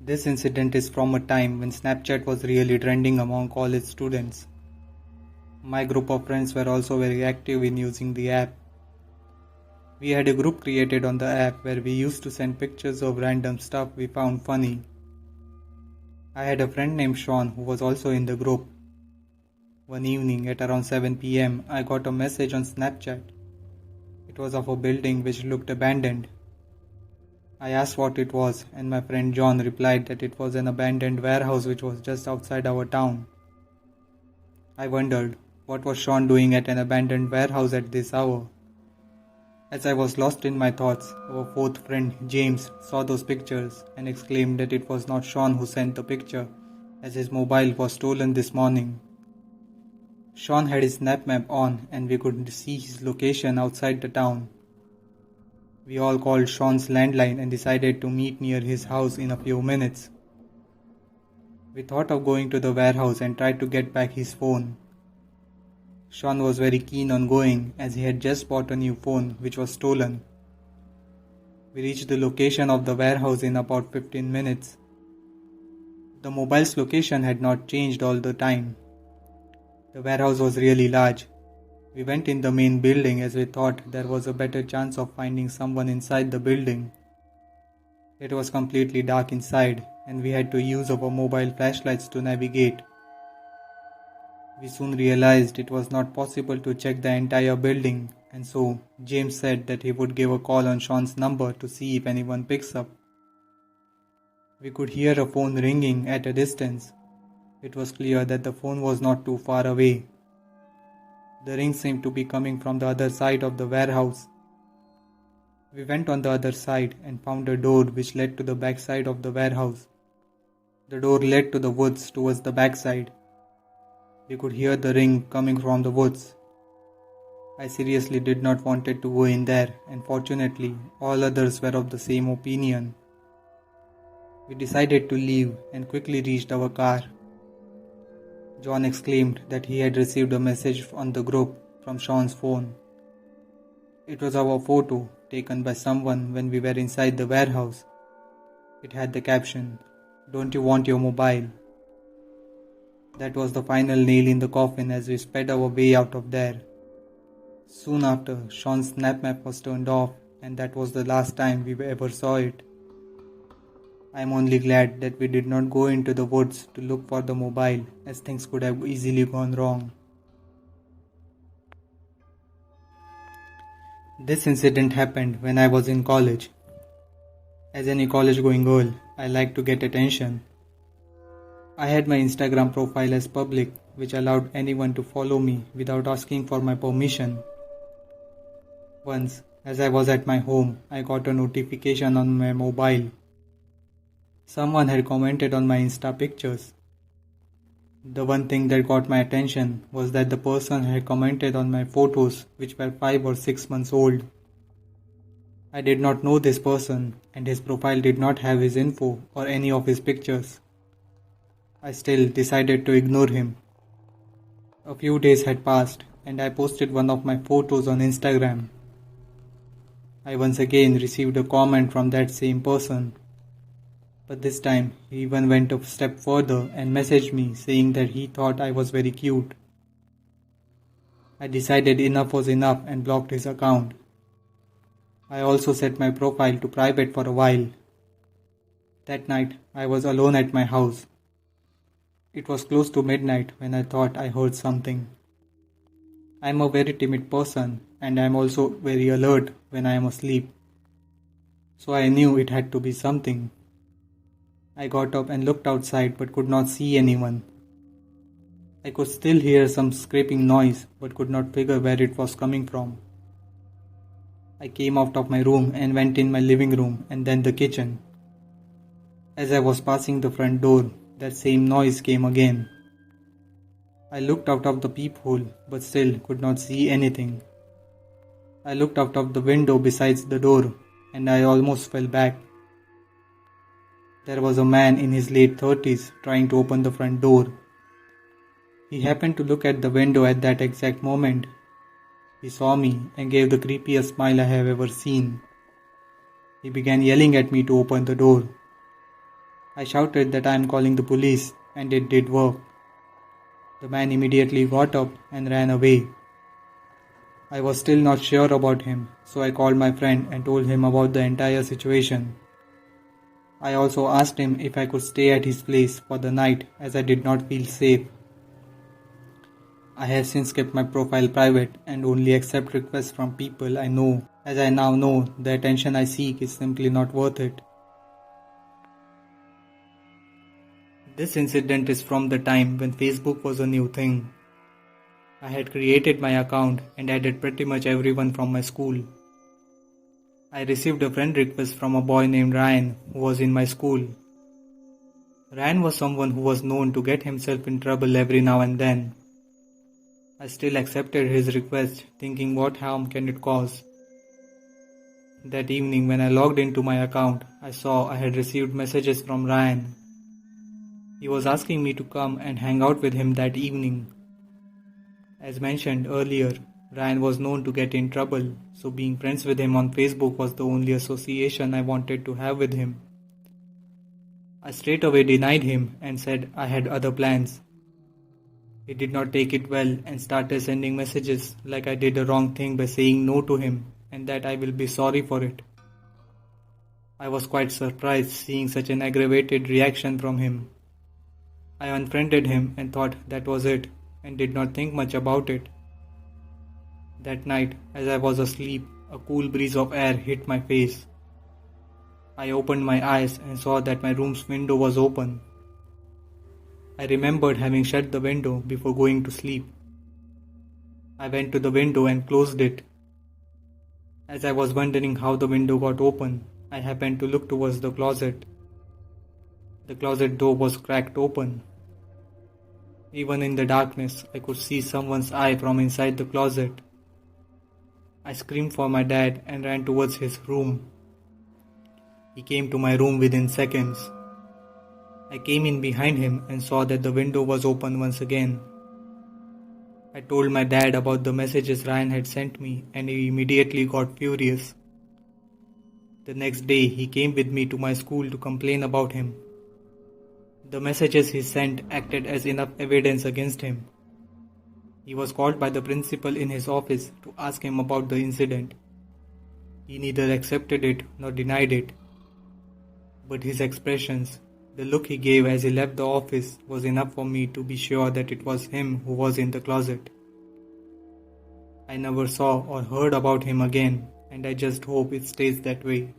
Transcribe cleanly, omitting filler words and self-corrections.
This incident is from a time when Snapchat was really trending among college students. My group of friends were also very active in using the app. We had a group created on the app where we used to send pictures of random stuff we found funny. I had a friend named Sean who was also in the group. One evening at around 7 pm, I got a message on Snapchat. It was of a building which looked abandoned. I asked what it was, and my friend John replied that it was an abandoned warehouse which was just outside our town. I wondered, what was Sean doing at an abandoned warehouse at this hour? As I was lost in my thoughts, our fourth friend James saw those pictures and exclaimed that it was not Sean who sent the picture, as his mobile was stolen this morning. Sean had his Snap map on and we could see his location outside the town. We all called Sean's landline and decided to meet near his house in a few minutes. We thought of going to the warehouse and tried to get back his phone. Sean was very keen on going as he had just bought a new phone which was stolen. We reached the location of the warehouse in about 15 minutes. The mobile's location had not changed all the time. The warehouse was really large. We went in the main building as we thought there was a better chance of finding someone inside the building. It was completely dark inside and we had to use our mobile flashlights to navigate. We soon realized it was not possible to check the entire building, and so James said that he would give a call on Sean's number to see if anyone picks up. We could hear a phone ringing at a distance. It was clear that the phone was not too far away. The ring seemed to be coming from the other side of the warehouse. We went on the other side and found a door which led to the back side of the warehouse. The door led to the woods towards the backside. We could hear the ring coming from the woods. I seriously did not want to go in there, and fortunately all others were of the same opinion. We decided to leave and quickly reached our car. John exclaimed that he had received a message on the group from Sean's phone. It was our photo taken by someone when we were inside the warehouse. It had the caption, "Don't you want your mobile?" That was the final nail in the coffin as we sped our way out of there. Soon after, Sean's Snap map was turned off, and that was the last time we ever saw it. I am only glad that we did not go into the woods to look for the mobile, as things could have easily gone wrong. This incident happened when I was in college. As any college-going girl, I like to get attention. I had my Instagram profile as public, which allowed anyone to follow me without asking for my permission. Once, as I was at my home, I got a notification on my mobile. Someone had commented on my Insta pictures. The one thing that got my attention was that the person had commented on my photos which were 5 or 6 months old. I did not know this person and his profile did not have his info or any of his pictures. I still decided to ignore him. A few days had passed and I posted one of my photos on Instagram. I once again received a comment from that same person. But this time, he even went a step further and messaged me saying that he thought I was very cute. I decided enough was enough and blocked his account. I also set my profile to private for a while. That night, I was alone at my house. It was close to midnight when I thought I heard something. I am a very timid person and I am also very alert when I am asleep. So I knew it had to be something. I got up and looked outside but could not see anyone. I could still hear some scraping noise but could not figure where it was coming from. I came out of my room and went in my living room and then the kitchen. As I was passing the front door, that same noise came again. I looked out of the peephole but still could not see anything. I looked out of the window besides the door and I almost fell back. There was a man in his late 30s trying to open the front door. He happened to look at the window at that exact moment. He saw me and gave the creepiest smile I have ever seen. He began yelling at me to open the door. I shouted that I am calling the police, and it did work. The man immediately got up and ran away. I was still not sure about him, so I called my friend and told him about the entire situation. I also asked him if I could stay at his place for the night as I did not feel safe. I have since kept my profile private and only accept requests from people I know, as I now know the attention I seek is simply not worth it. This incident is from the time when Facebook was a new thing. I had created my account and added pretty much everyone from my school. I received a friend request from a boy named Ryan who was in my school. Ryan was someone who was known to get himself in trouble every now and then. I still accepted his request, thinking what harm can it cause. That evening when I logged into my account, I saw I had received messages from Ryan. He was asking me to come and hang out with him that evening. As mentioned earlier, Ryan was known to get in trouble, so being friends with him on Facebook was the only association I wanted to have with him. I straight away denied him and said I had other plans. He did not take it well and started sending messages like I did a wrong thing by saying no to him and that I will be sorry for it. I was quite surprised seeing such an aggravated reaction from him. I unfriended him and thought that was it and did not think much about it. That night, as I was asleep, a cool breeze of air hit my face. I opened my eyes and saw that my room's window was open. I remembered having shut the window before going to sleep. I went to the window and closed it. As I was wondering how the window got open, I happened to look towards the closet. The closet door was cracked open. Even in the darkness, I could see someone's eye from inside the closet. I screamed for my dad and ran towards his room. He came to my room within seconds. I came in behind him and saw that the window was open once again. I told my dad about the messages Ryan had sent me and he immediately got furious. The next day he came with me to my school to complain about him. The messages he sent acted as enough evidence against him. He was called by the principal in his office to ask him about the incident. He neither accepted it nor denied it. But his expressions, the look he gave as he left the office was enough for me to be sure that it was him who was in the closet. I never saw or heard about him again, and I just hope it stays that way.